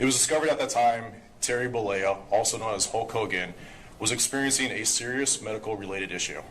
It was discovered at that time Terry Bollea, also known as Hulk Hogan, was experiencing a serious medical-related issue.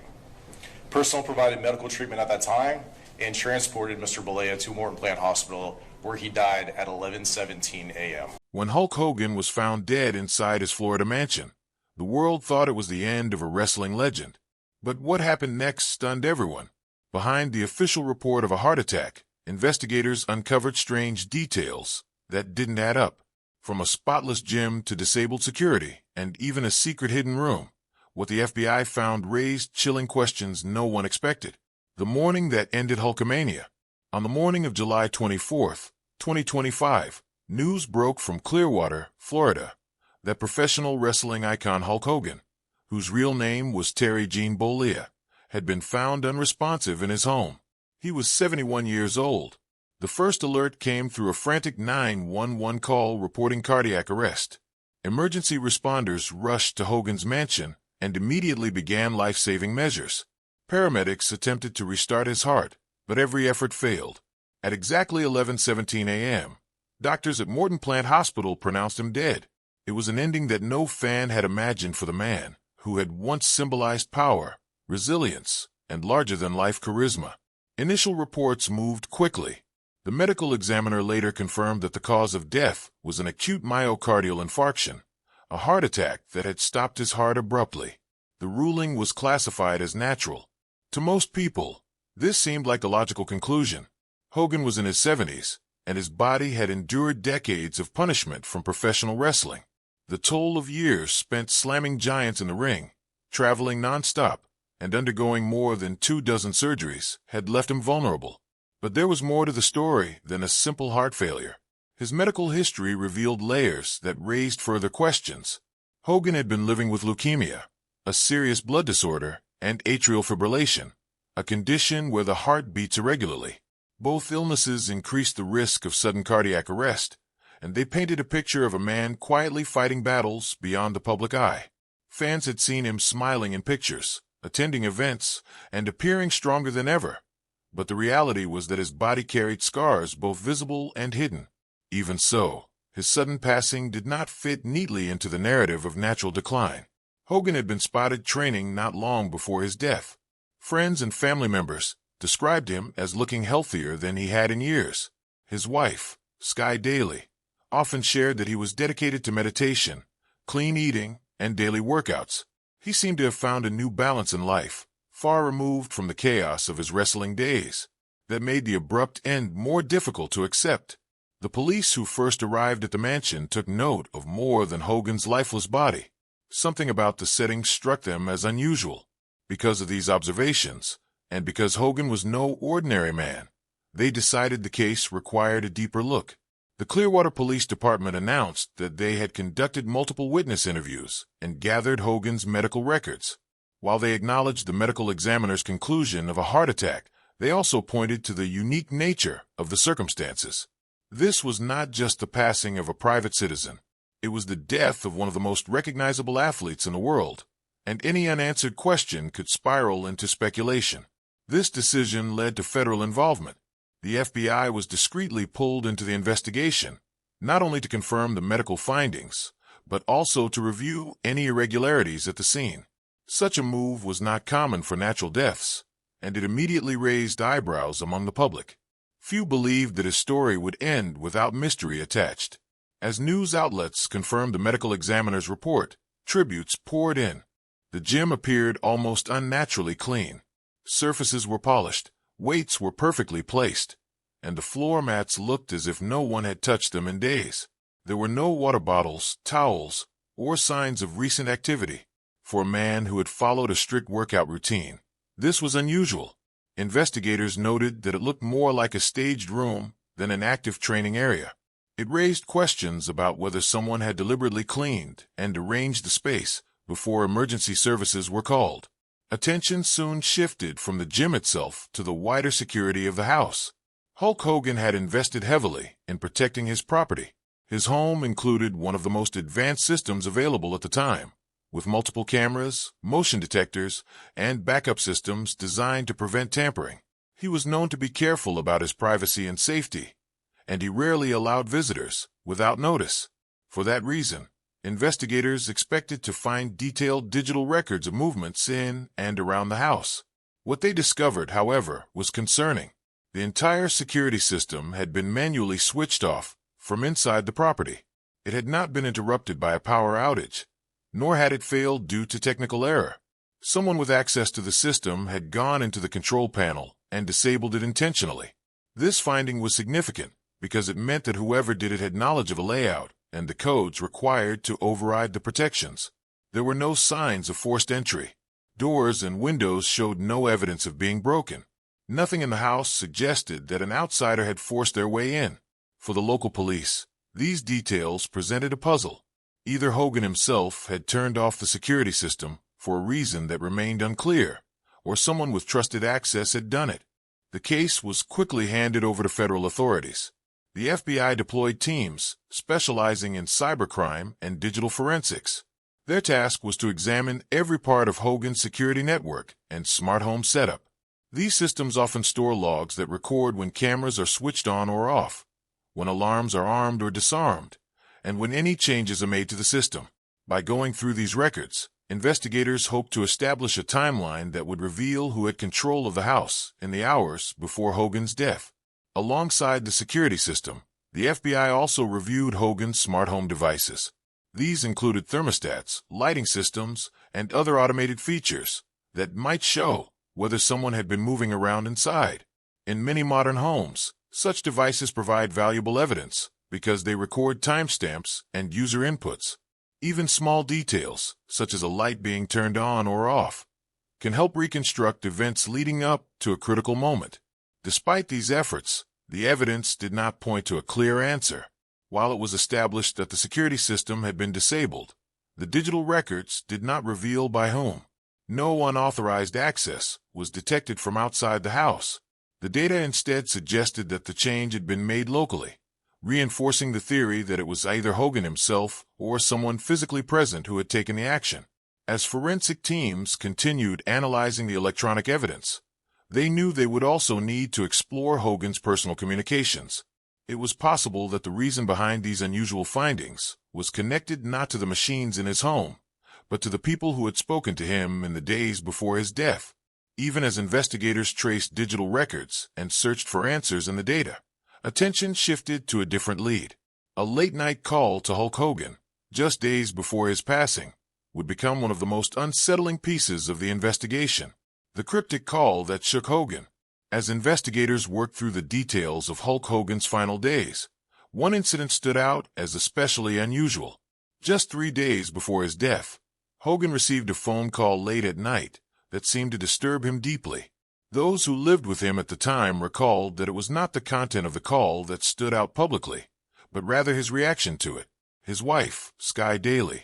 Personnel provided medical treatment at that time and transported Mr. Bollea to Morton Plant Hospital, where he died at 11:17 a.m. When Hulk Hogan was found dead inside his Florida mansion, the world thought it was the end of a wrestling legend. But what happened next stunned everyone. Behind the official report of a heart attack, investigators uncovered strange details that didn't add up. From a spotless gym to disabled security and even a secret hidden room, what the FBI found raised chilling questions no one expected. The morning that ended Hulkamania. On the morning of July 24th, 2025, news broke from Clearwater, Florida, that professional wrestling icon Hulk Hogan, whose real name was Terry Gene Bollea, had been found unresponsive in his home. He was 71 years old. The first alert came through a frantic 911 call reporting cardiac arrest. Emergency responders rushed to Hogan's mansion and immediately began life-saving measures. Paramedics attempted to restart his heart, but every effort failed. At exactly 11:17 a.m., doctors at Morton Plant Hospital pronounced him dead. It was an ending that no fan had imagined for the man who had once symbolized power, resilience, and larger-than-life charisma. Initial reports moved quickly. The medical examiner later confirmed that the cause of death was an acute myocardial infarction, a heart attack that had stopped his heart abruptly. The ruling was classified as natural. To most people, this seemed like a logical conclusion. Hogan was in his 70s, and his body had endured decades of punishment from professional wrestling. The toll of years spent slamming giants in the ring, traveling nonstop, and undergoing more than 24 surgeries had left him vulnerable. But there was more to the story than a simple heart failure. His medical history revealed layers that raised further questions. Hogan had been living with leukemia, a serious blood disorder, and atrial fibrillation, a condition where the heart beats irregularly. Both illnesses increased the risk of sudden cardiac arrest, and they painted a picture of a man quietly fighting battles beyond the public eye. Fans had seen him smiling in pictures, attending events, and appearing stronger than ever. But the reality was that his body carried scars both visible and hidden. Even so, his sudden passing did not fit neatly into the narrative of natural decline. Hogan had been spotted training not long before his death. Friends and family members described him as looking healthier than he had in years. His wife, Sky Daly, often shared that he was dedicated to meditation, clean eating, and daily workouts. He seemed to have found a new balance in life, far removed from the chaos of his wrestling days, that made the abrupt end more difficult to accept. The police who first arrived at the mansion took note of more than Hogan's lifeless body. Something about the setting struck them as unusual. Because of these observations, and because Hogan was no ordinary man, they decided the case required a deeper look. The Clearwater Police Department announced that they had conducted multiple witness interviews and gathered Hogan's medical records. While they acknowledged the medical examiner's conclusion of a heart attack, they also pointed to the unique nature of the circumstances. This was not just the passing of a private citizen. It was the death of one of the most recognizable athletes in the world, and any unanswered question could spiral into speculation. This decision led to federal involvement. The FBI was discreetly pulled into the investigation, not only to confirm the medical findings, but also to review any irregularities at the scene. Such a move was not common for natural deaths, and it immediately raised eyebrows among the public. Few believed that his story would end without mystery attached. As news outlets confirmed the medical examiner's report, tributes poured in. The gym appeared almost unnaturally clean. Surfaces were polished, weights were perfectly placed, and the floor mats looked as if no one had touched them in days. There were no water bottles, towels, or signs of recent activity. For a man who had followed a strict workout routine, this was unusual. Investigators noted that it looked more like a staged room than an active training area. It raised questions about whether someone had deliberately cleaned and arranged the space before emergency services were called. Attention soon shifted from the gym itself to the wider security of the house. Hulk Hogan had invested heavily in protecting his property. His home included one of the most advanced systems available at the time, with multiple cameras, motion detectors, and backup systems designed to prevent tampering. He was known to be careful about his privacy and safety, and he rarely allowed visitors without notice. For that reason, investigators expected to find detailed digital records of movements in and around the house. What they discovered, however, was concerning. The entire security system had been manually switched off from inside the property. It had not been interrupted by a power outage, nor had it failed due to technical error. Someone with access to the system had gone into the control panel and disabled it intentionally. This finding was significant because it meant that whoever did it had knowledge of a layout and the codes required to override the protections. There were no signs of forced entry. Doors and windows showed no evidence of being broken. Nothing in the house suggested that an outsider had forced their way in. For the local police, these details presented a puzzle. Either Hogan himself had turned off the security system for a reason that remained unclear, or someone with trusted access had done it. The case was quickly handed over to federal authorities. The FBI deployed teams specializing in cybercrime and digital forensics. Their task was to examine every part of Hogan's security network and smart home setup. These systems often store logs that record when cameras are switched on or off, when alarms are armed or disarmed, and when any changes are made to the system. By going through these records, investigators hoped to establish a timeline that would reveal who had control of the house in the hours before Hogan's death. Alongside the security system, the FBI also reviewed Hogan's smart home devices. These included thermostats, lighting systems, and other automated features that might show whether someone had been moving around inside. In many modern homes, such devices provide valuable evidence because they record timestamps and user inputs. Even small details, such as a light being turned on or off, can help reconstruct events leading up to a critical moment. Despite these efforts, the evidence did not point to a clear answer. While it was established that the security system had been disabled, the digital records did not reveal by whom. No unauthorized access was detected from outside the house. The data instead suggested that the change had been made locally, reinforcing the theory that it was either Hogan himself or someone physically present who had taken the action. As forensic teams continued analyzing the electronic evidence, they knew they would also need to explore Hogan's personal communications. It was possible that the reason behind these unusual findings was connected not to the machines in his home, but to the people who had spoken to him in the days before his death. Even as investigators traced digital records and searched for answers in the data, attention shifted to a different lead. A late-night call to Hulk Hogan, just days before his passing, would become one of the most unsettling pieces of the investigation. The cryptic call that shook Hogan. As investigators worked through the details of Hulk Hogan's final days, one incident stood out as especially unusual. Just 3 days before his death, Hogan received a phone call late at night that seemed to disturb him deeply. Those who lived with him at the time recalled that it was not the content of the call that stood out publicly, but rather his reaction to it. His wife, Sky Daly,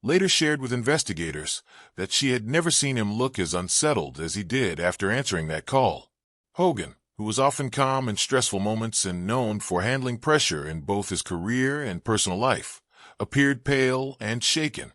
later shared with investigators that she had never seen him look as unsettled as he did after answering that call. Hogan, who was often calm in stressful moments and known for handling pressure in both his career and personal life, appeared pale and shaken.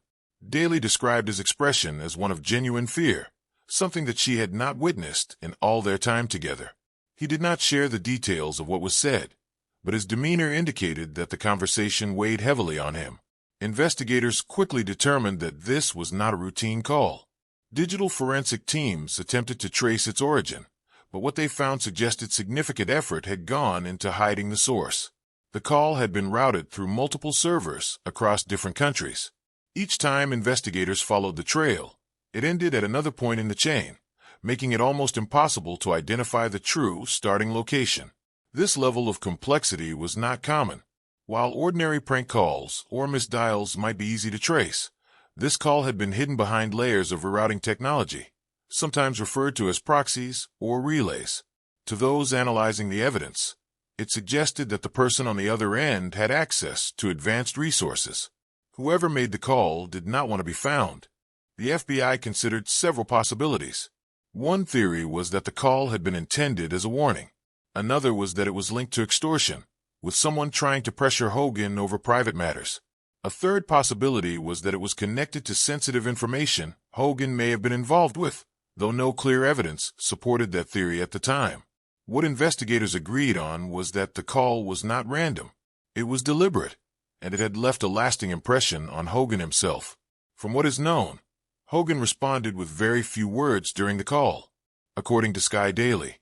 Daly described his expression as one of genuine fear, something that she had not witnessed in all their time together. He did not share the details of what was said, but his demeanor indicated that the conversation weighed heavily on him. Investigators quickly determined that this was not a routine call. Digital forensic teams attempted to trace its origin, but what they found suggested significant effort had gone into hiding the source. The call had been routed through multiple servers across different countries. Each time investigators followed the trail, it ended at another point in the chain, making it almost impossible to identify the true starting location. This level of complexity was not common. While ordinary prank calls or missed dials might be easy to trace, this call had been hidden behind layers of rerouting technology, sometimes referred to as proxies or relays. To those analyzing the evidence, it suggested that the person on the other end had access to advanced resources. Whoever made the call did not want to be found. The FBI considered several possibilities. One theory was that the call had been intended as a warning. Another was that it was linked to extortion, with someone trying to pressure Hogan over private matters. A third possibility was that it was connected to sensitive information Hogan may have been involved with, though no clear evidence supported that theory at the time. What investigators agreed on was that the call was not random. It was deliberate. and it had left a lasting impression on Hogan himself. From what is known, Hogan responded with very few words during the call. According to Sky Daily,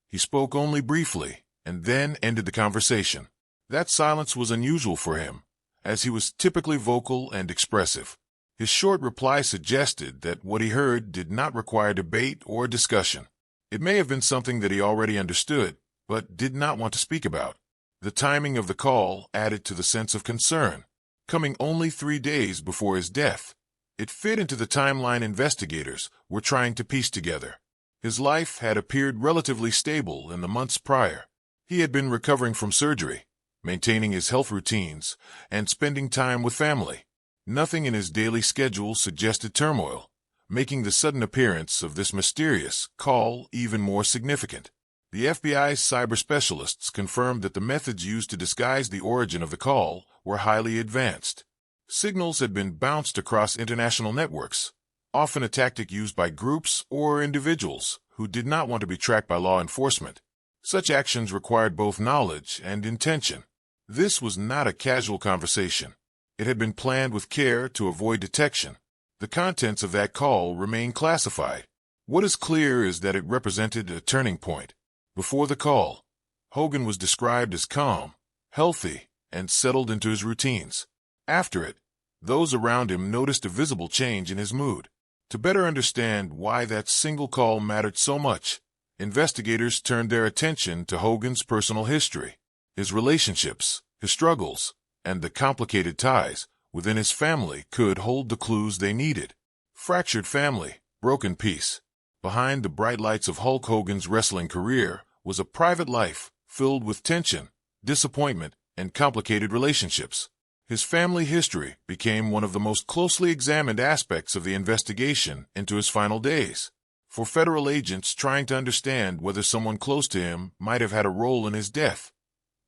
he spoke only briefly and then ended the conversation. That silence was unusual for him, as he was typically vocal and expressive. His short reply suggested that what he heard did not require debate or discussion. It may have been something that he already understood, but did not want to speak about. The timing of the call added to the sense of concern, coming only 3 days before his death. It fit into the timeline investigators were trying to piece together. His life had appeared relatively stable in the months prior. He had been recovering from surgery, maintaining his health routines, and spending time with family. Nothing in his daily schedule suggested turmoil, making the sudden appearance of this mysterious call even more significant. The FBI's cyber specialists confirmed that the methods used to disguise the origin of the call were highly advanced. Signals had been bounced across international networks, often a tactic used by groups or individuals who did not want to be tracked by law enforcement. Such actions required both knowledge and intention. This was not a casual conversation. It had been planned with care to avoid detection. The contents of that call remain classified. What is clear is that it represented a turning point. Before the call, Hogan was described as calm, healthy, and settled into his routines. After it, those around him noticed a visible change in his mood. To better understand why that single call mattered so much, investigators turned their attention to Hogan's personal history, his relationships, his struggles, and the complicated ties within his family could hold the clues they needed. Fractured family, broken peace. Behind the bright lights of Hulk Hogan's wrestling career was a private life filled with tension, disappointment, and complicated relationships. His family history became one of the most closely examined aspects of the investigation into his final days. For federal agents trying to understand whether someone close to him might have had a role in his death,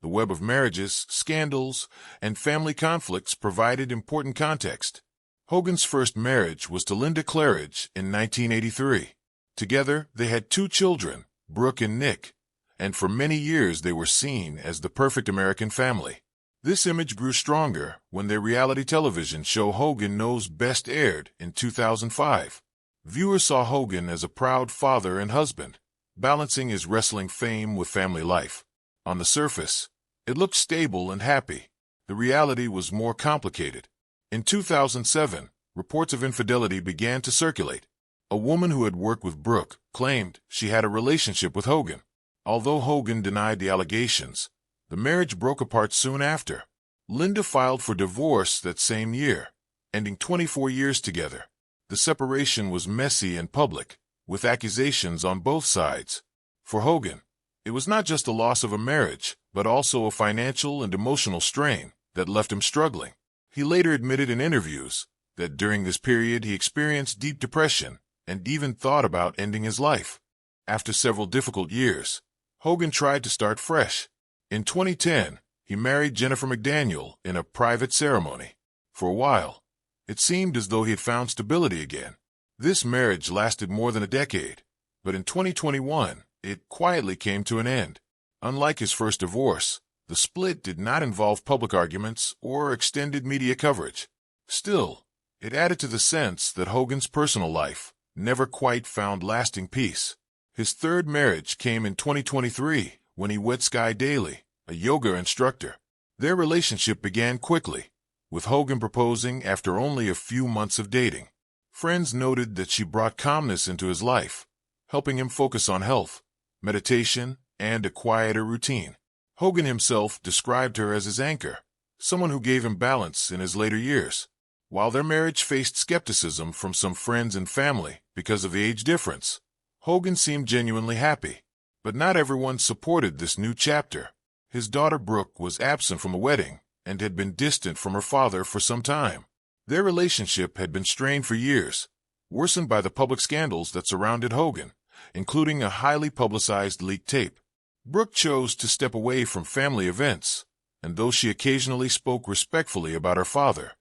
the web of marriages, scandals, and family conflicts provided important context. Hogan's first marriage was to Linda Claridge in 1983. Together, they had 2 children, Brooke and Nick, and for many years they were seen as the perfect American family. This image grew stronger when their reality television show Hogan Knows Best aired in 2005. Viewers saw Hogan as a proud father and husband, balancing his wrestling fame with family life. On the surface, it looked stable and happy. The reality was more complicated. In 2007, reports of infidelity began to circulate. A woman who had worked with Brooke claimed she had a relationship with Hogan. Although Hogan denied the allegations, the marriage broke apart soon after. Linda filed for divorce that same year, ending 24 years together. The separation was messy and public, with accusations on both sides. For Hogan, it was not just the loss of a marriage, but also a financial and emotional strain that left him struggling. He later admitted in interviews that during this period he experienced deep depression and even thought about ending his life. After several difficult years, Hogan tried to start fresh. In 2010, he married Jennifer McDaniel in a private ceremony. For a while, it seemed as though he had found stability again. This marriage lasted more than a decade, but in 2021, it quietly came to an end. Unlike his first divorce, the split did not involve public arguments or extended media coverage. Still, it added to the sense that Hogan's personal life never quite found lasting peace. His third marriage came in 2023 when he wed Sky Daily, a yoga instructor. Their relationship began quickly, with Hogan proposing after only a few months of dating. Friends noted that she brought calmness into his life, helping him focus on health, meditation, and a quieter routine. Hogan himself described her as his anchor, someone who gave him balance in his later years. While their marriage faced skepticism from some friends and family because of the age difference, Hogan seemed genuinely happy. But not everyone supported this new chapter. His daughter Brooke was absent from the wedding and had been distant from her father for some time. Their relationship had been strained for years, worsened by the public scandals that surrounded Hogan, including a highly publicized leaked tape. Brooke chose to step away from family events, and though she occasionally spoke respectfully about her father,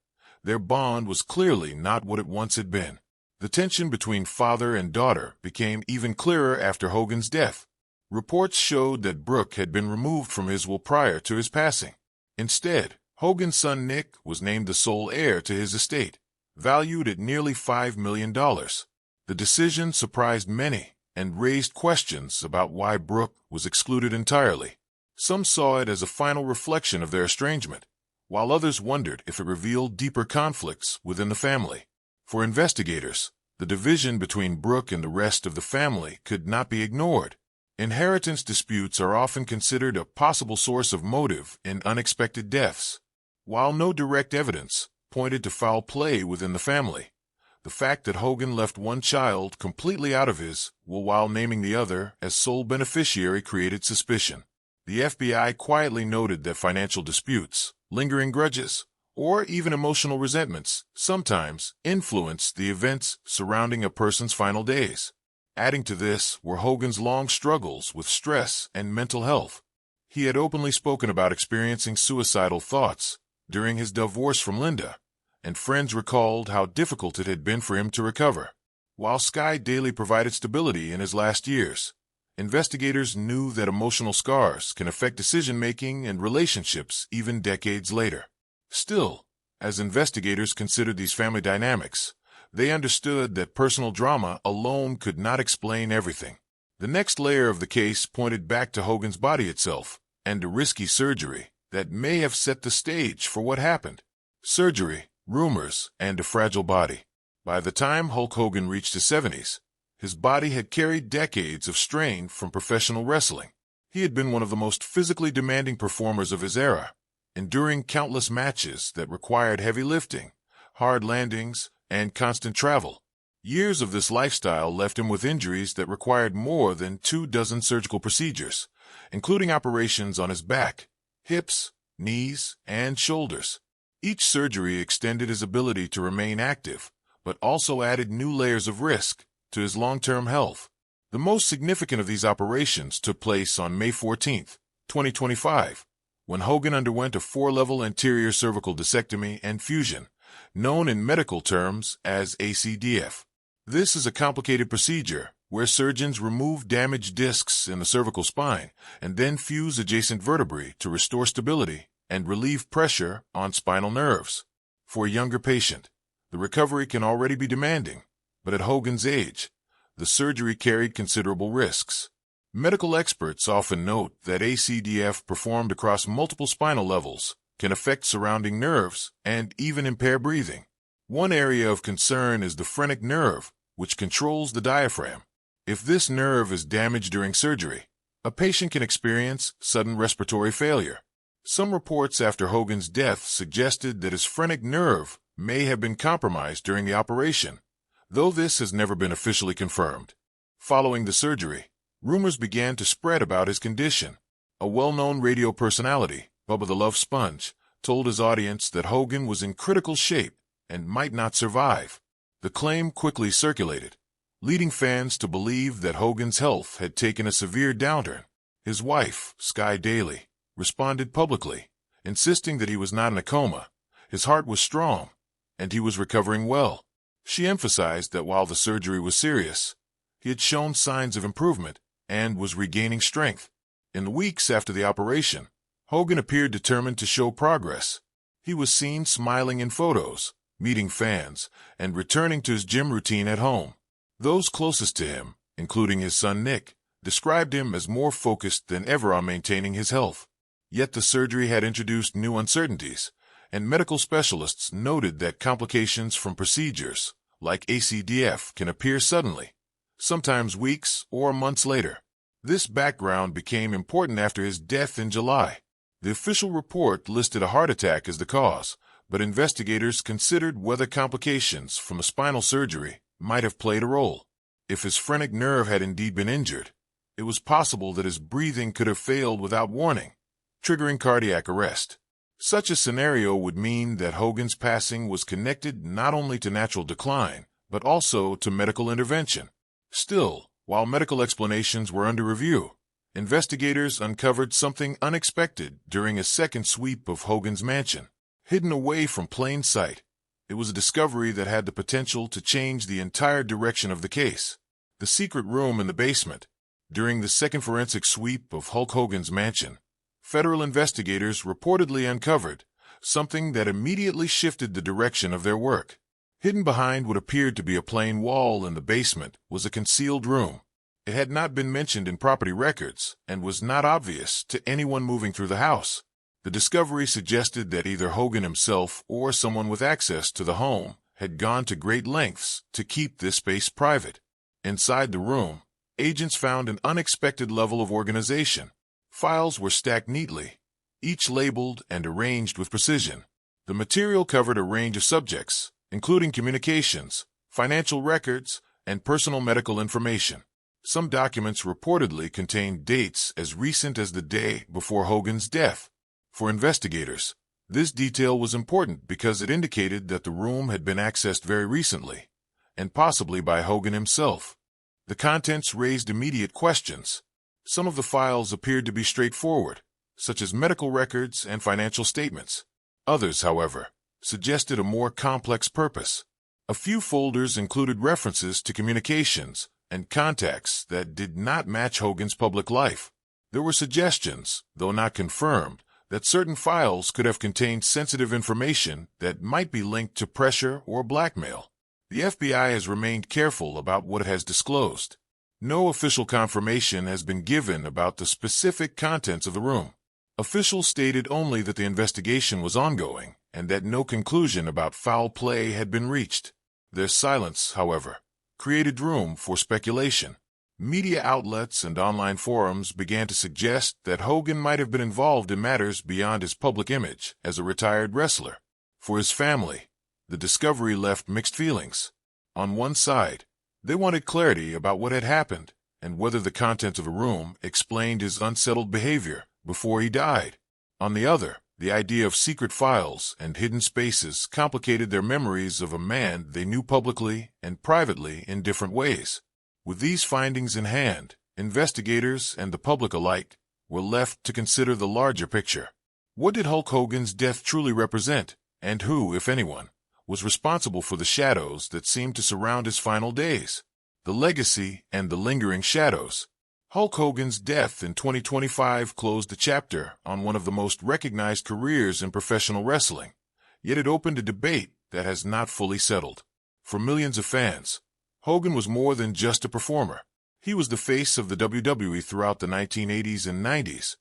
their bond was clearly not what it once had been. The tension between father and daughter became even clearer after Hogan's death. Reports showed that Brooke had been removed from his will prior to his passing. Instead, Hogan's son Nick was named the sole heir to his estate, valued at nearly $5 million. The decision surprised many and raised questions about why Brooke was excluded entirely. Some saw it as a final reflection of their estrangement, while others wondered if it revealed deeper conflicts within the family. For investigators, the division between Brooke and the rest of the family could not be ignored. Inheritance disputes are often considered a possible source of motive in unexpected deaths. While no direct evidence pointed to foul play within the family, the fact that Hogan left one child completely out of his will while naming the other as sole beneficiary created suspicion. The FBI quietly noted that financial disputes, lingering grudges, or even emotional resentments sometimes influence the events surrounding a person's final days. Adding to this were Hogan's long struggles with stress and mental health. He had openly spoken about experiencing suicidal thoughts during his divorce from Linda, and friends recalled how difficult it had been for him to recover. While Sky Daily provided stability in his last years, investigators knew that emotional scars can affect decision-making and relationships even decades later. Still, as investigators considered these family dynamics, they understood that personal drama alone could not explain everything. The next layer of the case pointed back to Hogan's body itself and a risky surgery that may have set the stage for what happened. Surgery, rumors, and a fragile body. By the time Hulk Hogan reached his 70s, his body had carried decades of strain from professional wrestling. He had been one of the most physically demanding performers of his era, enduring countless matches that required heavy lifting, hard landings, and constant travel. Years of this lifestyle left him with injuries that required more than 24 surgical procedures, including operations on his back, hips, knees, and shoulders. Each surgery extended his ability to remain active, but also added new layers of risk to his long-term health. The most significant of these operations took place on May 14, 2025, when Hogan underwent a 4-level anterior cervical discectomy and fusion, known in medical terms as ACDF. This is a complicated procedure where surgeons remove damaged discs in the cervical spine and then fuse adjacent vertebrae to restore stability and relieve pressure on spinal nerves. For a younger patient, the recovery can already be demanding, but at Hogan's age, the surgery carried considerable risks. Medical experts often note that ACDF performed across multiple spinal levels can affect surrounding nerves and even impair breathing. One area of concern is the phrenic nerve, which controls the diaphragm. If this nerve is damaged during surgery, a patient can experience sudden respiratory failure. Some reports after Hogan's death suggested that his phrenic nerve may have been compromised during the operation, though this has never been officially confirmed. Following the surgery, rumors began to spread about his condition. A well-known radio personality, Bubba the Love Sponge, told his audience that Hogan was in critical shape and might not survive. The claim quickly circulated, leading fans to believe that Hogan's health had taken a severe downturn. His wife, Sky Daily, responded publicly, insisting that he was not in a coma, his heart was strong, and he was recovering well. She emphasized that while the surgery was serious, he had shown signs of improvement and was regaining strength. In the weeks after the operation, Hogan appeared determined to show progress. He was seen smiling in photos, meeting fans, and returning to his gym routine at home. Those closest to him, including his son Nick, described him as more focused than ever on maintaining his health. Yet the surgery had introduced new uncertainties, and medical specialists noted that complications from procedures, like ACDF, can appear suddenly, sometimes weeks or months later. This background became important after his death in July. The official report listed a heart attack as the cause, but investigators considered whether complications from a spinal surgery might have played a role. If his phrenic nerve had indeed been injured, it was possible that his breathing could have failed without warning, triggering cardiac arrest. Such a scenario would mean that Hogan's passing was connected not only to natural decline, but also to medical intervention. Still, while medical explanations were under review, investigators uncovered something unexpected during a second sweep of Hogan's mansion. Hidden away from plain sight, it was a discovery that had the potential to change the entire direction of the case. The secret room in the basement. During the second forensic sweep of Hulk Hogan's mansion, federal investigators reportedly uncovered something that immediately shifted the direction of their work. Hidden behind what appeared to be a plain wall in the basement was a concealed room. It had not been mentioned in property records and was not obvious to anyone moving through the house. The discovery suggested that either Hogan himself or someone with access to the home had gone to great lengths to keep this space private. Inside the room, agents found an unexpected level of organization. Files were stacked neatly, each labeled and arranged with precision. The material covered a range of subjects, including communications, financial records, and personal medical information. Some documents reportedly contained dates as recent as the day before Hogan's death. For investigators, this detail was important because it indicated that the room had been accessed very recently, and possibly by Hogan himself. The contents raised immediate questions. Some of the files appeared to be straightforward, such as medical records and financial statements. Others, however, suggested a more complex purpose. A few folders included references to communications and contacts that did not match Hogan's public life. There were suggestions, though not confirmed, that certain files could have contained sensitive information that might be linked to pressure or blackmail. The FBI has remained careful about what it has disclosed. No official confirmation has been given about the specific contents of the room. Officials stated only that the investigation was ongoing and that no conclusion about foul play had been reached. Their silence, however, created room for speculation. Media outlets and online forums began to suggest that Hogan might have been involved in matters beyond his public image as a retired wrestler. For his family, the discovery left mixed feelings. On one side, they wanted clarity about what had happened and whether the contents of a room explained his unsettled behavior before he died. On the other, the idea of secret files and hidden spaces complicated their memories of a man they knew publicly and privately in different ways. With these findings in hand, investigators and the public alike were left to consider the larger picture. What did Hulk Hogan's death truly represent, and who, if anyone, was responsible for the shadows that seemed to surround his final days? The legacy and the lingering shadows. Hulk Hogan's death in 2025 closed a chapter on one of the most recognized careers in professional wrestling, yet it opened a debate that has not fully settled. For millions of fans, Hogan was more than just a performer. He was the face of the WWE throughout the 1980s and 90s,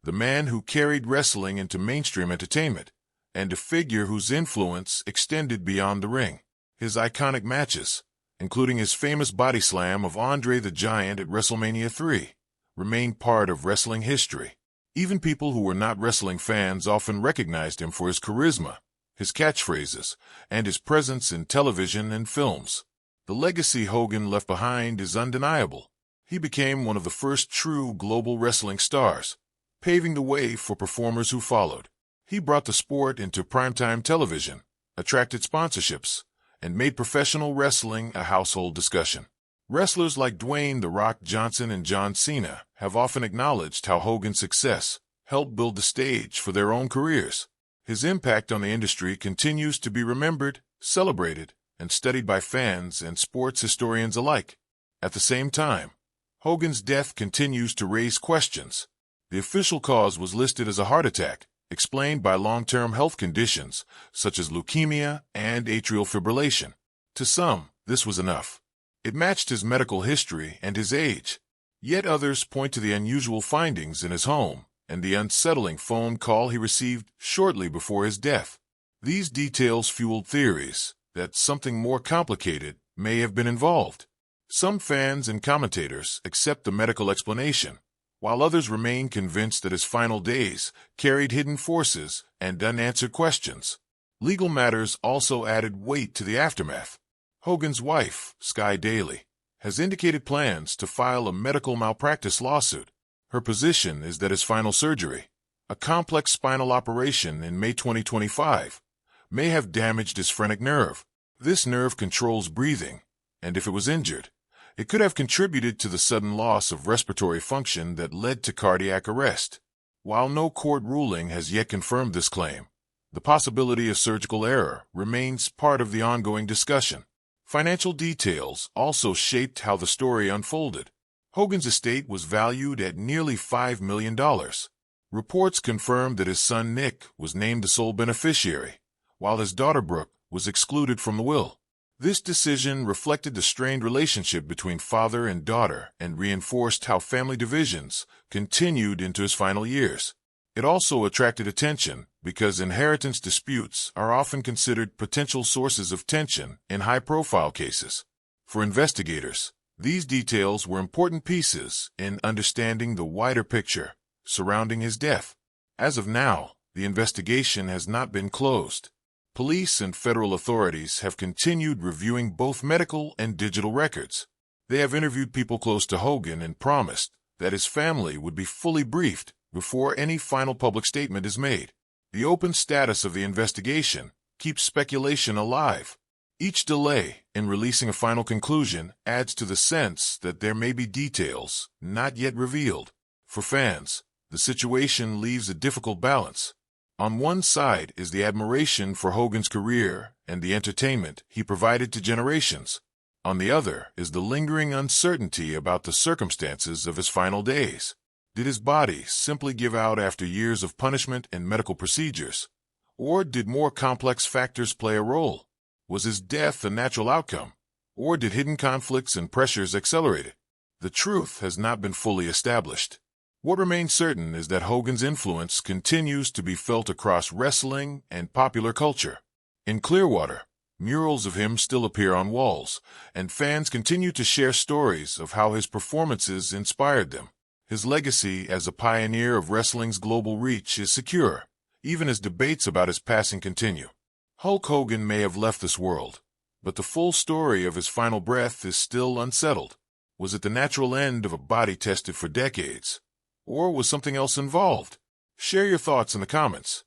the man who carried wrestling into mainstream entertainment, and a figure whose influence extended beyond the ring. His iconic matches, including his famous body slam of Andre the Giant at WrestleMania 3, remain part of wrestling history. Even people who were not wrestling fans often recognized him for his charisma, his catchphrases, and his presence in television and films. The legacy Hogan left behind is undeniable. He became one of the first true global wrestling stars, paving the way for performers who followed. He brought the sport into primetime television, attracted sponsorships, and made professional wrestling a household discussion. Wrestlers like Dwayne "The Rock" Johnson and John Cena have often acknowledged how Hogan's success helped build the stage for their own careers. His impact on the industry continues to be remembered, celebrated, and studied by fans and sports historians alike. At the same time, Hogan's death continues to raise questions. The official cause was listed as a heart attack, explained by long-term health conditions such as leukemia and atrial fibrillation. To some, this was enough. It matched his medical history and his age. Yet others point to the unusual findings in his home and the unsettling phone call he received shortly before his death. These details fueled theories that something more complicated may have been involved. Some fans and commentators accept the medical explanation, while others remain convinced that his final days carried hidden forces and unanswered questions. Legal matters also added weight to the aftermath. Hogan's wife, Sky Daly, has indicated plans to file a medical malpractice lawsuit. Her position is that his final surgery, a complex spinal operation in May 2025, may have damaged his phrenic nerve. This nerve controls breathing, and if it was injured, it could have contributed to the sudden loss of respiratory function that led to cardiac arrest. While no court ruling has yet confirmed this claim, the possibility of surgical error remains part of the ongoing discussion. Financial details also shaped how the story unfolded. Hogan's estate was valued at nearly $5 million. Reports confirmed that his son Nick was named the sole beneficiary, while his daughter Brooke was excluded from the will. This decision reflected the strained relationship between father and daughter and reinforced how family divisions continued into his final years. It also attracted attention because inheritance disputes are often considered potential sources of tension in high-profile cases. For investigators, these details were important pieces in understanding the wider picture surrounding his death. As of now, the investigation has not been closed. Police and federal authorities have continued reviewing both medical and digital records. They have interviewed people close to Hogan and promised that his family would be fully briefed before any final public statement is made. The open status of the investigation keeps speculation alive. Each delay in releasing a final conclusion adds to the sense that there may be details not yet revealed. For fans, the situation leaves a difficult balance. On one side is the admiration for Hogan's career and the entertainment he provided to generations. On the other is the lingering uncertainty about the circumstances of his final days. Did his body simply give out after years of punishment and medical procedures? Or did more complex factors play a role? Was his death a natural outcome? Or did hidden conflicts and pressures accelerate it? The truth has not been fully established. What remains certain is that Hogan's influence continues to be felt across wrestling and popular culture. In Clearwater, murals of him still appear on walls, and fans continue to share stories of how his performances inspired them. His legacy as a pioneer of wrestling's global reach is secure, even as debates about his passing continue. Hulk Hogan may have left this world, but the full story of his final breath is still unsettled. Was it the natural end of a body tested for decades? Or was something else involved? Share your thoughts in the comments.